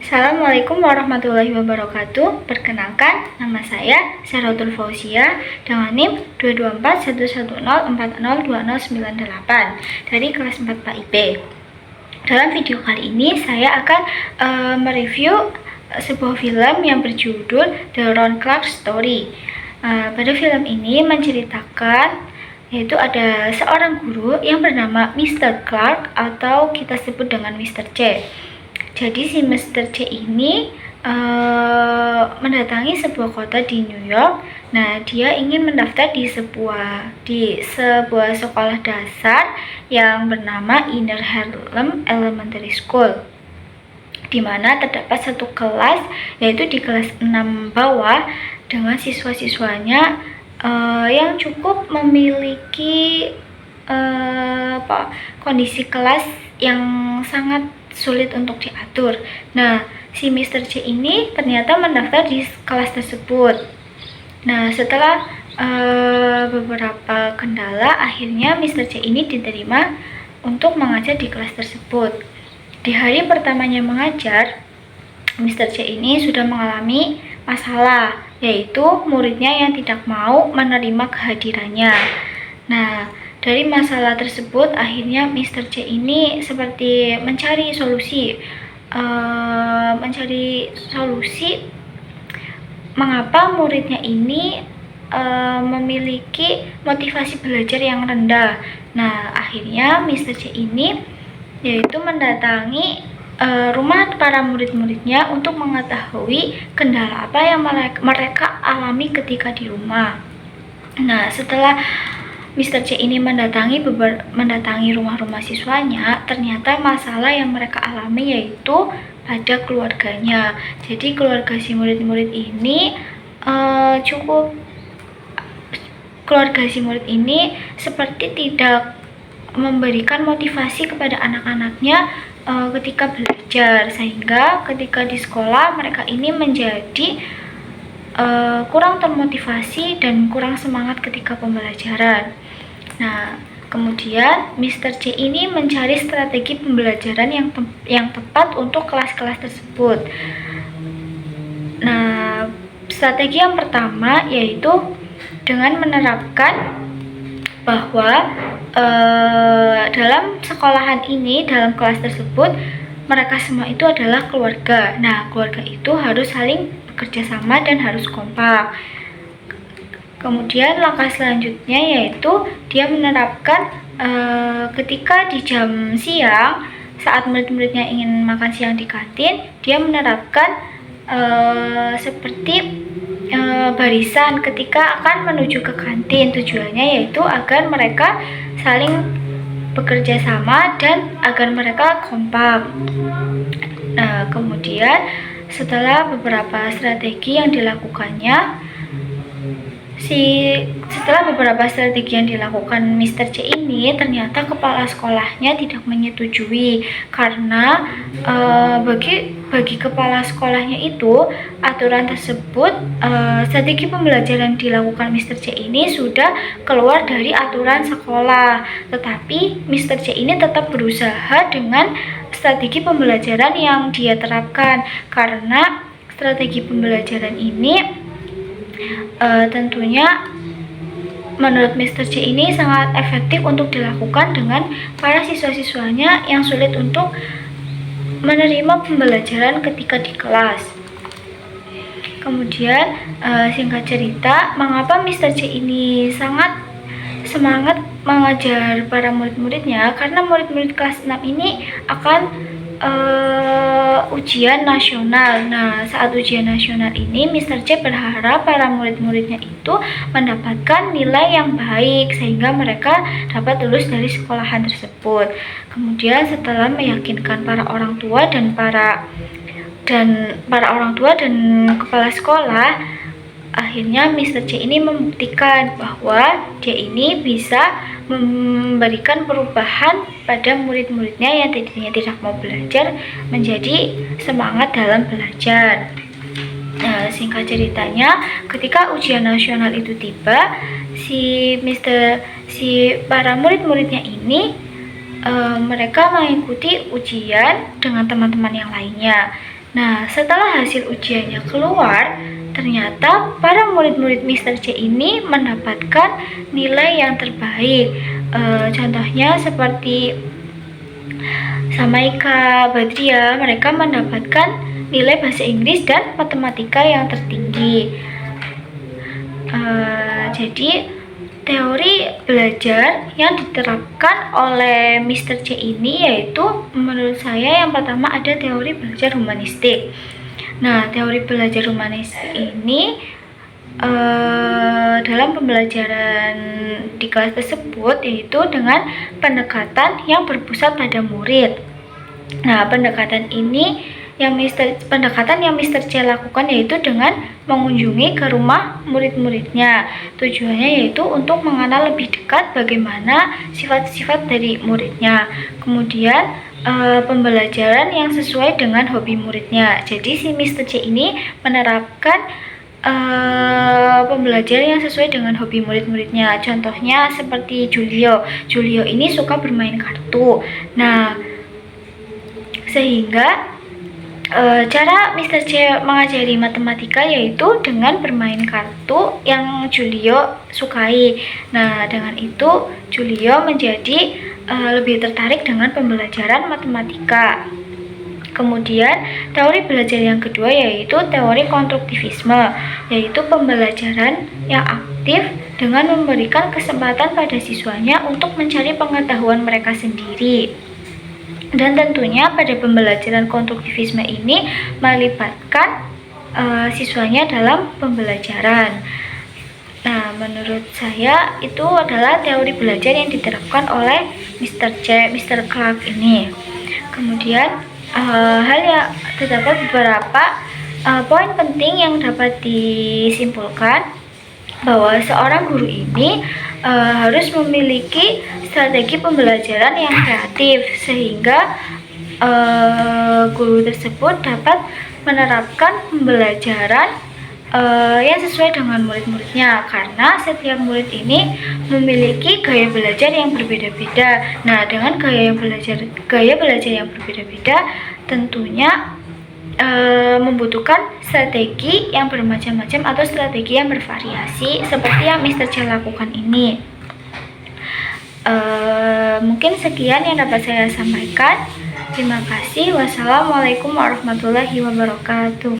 Assalamualaikum warahmatullahi wabarakatuh. Perkenalkan, nama saya Syaratul Fauzia dengan NIM 2241104020998 dari kelas 4 PAIB. Dalam video kali ini saya akan mereview sebuah film yang berjudul The Ron Clark Story. Pada film ini menceritakan yaitu ada seorang guru yang bernama Mr. Clark atau kita sebut dengan Mr. C. Jadi si Mr. C ini mendatangi sebuah kota di New York. Nah, dia ingin mendaftar di sebuah sekolah dasar yang bernama Inner Harlem Elementary School, di mana terdapat satu kelas, yaitu di kelas 6 bawah, dengan siswa-siswanya yang cukup memiliki kondisi kelas yang sangat sulit untuk diatur. Nah, si Mr. C ini ternyata mendaftar di kelas tersebut. Nah, setelah beberapa kendala, akhirnya Mr. C ini diterima untuk mengajar di kelas tersebut. Di hari pertamanya mengajar, Mr. C ini sudah mengalami masalah, yaitu muridnya yang tidak mau menerima kehadirannya. Nah, dari masalah tersebut, akhirnya Mr. C ini seperti mencari solusi mengapa muridnya ini memiliki motivasi belajar yang rendah. Nah, akhirnya Mr. C ini yaitu mendatangi rumah para murid-muridnya untuk mengetahui kendala apa yang mereka alami ketika di rumah. Nah, setelah Mr. C ini mendatangi rumah-rumah siswanya, ternyata masalah yang mereka alami yaitu pada keluarganya. Jadi keluarga si murid-murid ini seperti tidak memberikan motivasi kepada anak-anaknya ketika belajar, sehingga ketika di sekolah mereka ini menjadi kurang termotivasi dan kurang semangat ketika pembelajaran. Nah, kemudian Mr. C ini mencari strategi pembelajaran yang tepat untuk kelas-kelas tersebut. Nah, strategi yang pertama yaitu dengan menerapkan bahwa dalam sekolahan ini, dalam kelas tersebut, mereka semua itu adalah keluarga. Nah, keluarga itu harus saling bekerja sama dan harus kompak. Kemudian langkah selanjutnya yaitu dia menerapkan ketika di jam siang, saat murid-muridnya ingin makan siang di kantin, dia menerapkan seperti barisan ketika akan menuju ke kantin. Tujuannya yaitu agar mereka saling bekerja sama dan agar mereka kompak. Nah, kemudian setelah beberapa strategi yang dilakukannya, Mr. C ini ternyata kepala sekolahnya tidak menyetujui, karena bagi kepala sekolahnya itu aturan tersebut, strategi pembelajaran dilakukan Mr. C ini sudah keluar dari aturan sekolah. Tetapi Mr. C ini tetap berusaha dengan strategi pembelajaran yang dia terapkan, karena strategi pembelajaran ini tentunya menurut Mr. C ini sangat efektif untuk dilakukan dengan para siswa-siswanya yang sulit untuk menerima pembelajaran ketika di kelas. Kemudian singkat cerita, mengapa Mr. C ini sangat semangat mengajar para murid-muridnya, karena murid-murid kelas 6 ini akan ujian nasional. Nah, saat ujian nasional ini Mr. C berharap para murid-muridnya itu mendapatkan nilai yang baik sehingga mereka dapat lulus dari sekolahan tersebut. Kemudian setelah meyakinkan para orang tua dan kepala sekolah, akhirnya Mr. C ini membuktikan bahwa dia ini bisa memberikan perubahan pada murid-muridnya yang tadinya tidak mau belajar menjadi semangat dalam belajar. Nah, singkat ceritanya, ketika ujian nasional itu tiba, para murid-muridnya ini mereka mengikuti ujian dengan teman-teman yang lainnya. Nah, setelah hasil ujiannya keluar, ternyata para murid-murid Mr. C ini mendapatkan nilai yang terbaik. Contohnya seperti Samaika, Badria, mereka mendapatkan nilai bahasa Inggris dan matematika yang tertinggi. Jadi teori belajar yang diterapkan oleh Mr. C ini yaitu menurut saya yang pertama ada teori belajar humanistik. Nah, teori belajar humanistik ini dalam pembelajaran di kelas tersebut yaitu dengan pendekatan yang berpusat pada murid. Nah, pendekatan yang Mr. C lakukan yaitu dengan mengunjungi ke rumah murid-muridnya. Tujuannya yaitu untuk mengenal lebih dekat bagaimana sifat-sifat dari muridnya. Kemudian pembelajaran yang sesuai dengan hobi muridnya. Jadi si Mr. C ini menerapkan pembelajaran yang sesuai dengan hobi murid-muridnya. Contohnya seperti Julio. Julio ini suka bermain kartu. Nah, sehingga cara Mr. C mengajari matematika yaitu dengan bermain kartu yang Julio sukai. Nah, dengan itu Julio menjadi lebih tertarik dengan pembelajaran matematika. Kemudian teori belajar yang kedua yaitu teori konstruktivisme, yaitu pembelajaran yang aktif dengan memberikan kesempatan pada siswanya untuk mencari pengetahuan mereka sendiri. Dan tentunya pada pembelajaran konstruktivisme ini melibatkan siswanya dalam pembelajaran. Nah, menurut saya itu adalah teori belajar yang diterapkan oleh Mr. Clark ini. Kemudian terdapat beberapa poin penting yang dapat disimpulkan bahwa seorang guru ini harus memiliki strategi pembelajaran yang kreatif sehingga guru tersebut dapat menerapkan pembelajaran yang sesuai dengan murid-muridnya, karena setiap murid ini memiliki gaya belajar yang berbeda-beda. Nah, dengan gaya belajar yang berbeda-beda tentunya membutuhkan strategi yang bermacam-macam atau strategi yang bervariasi seperti yang Mr. C lakukan ini. Mungkin sekian yang dapat saya sampaikan. Terima kasih. Wassalamualaikum warahmatullahi wabarakatuh.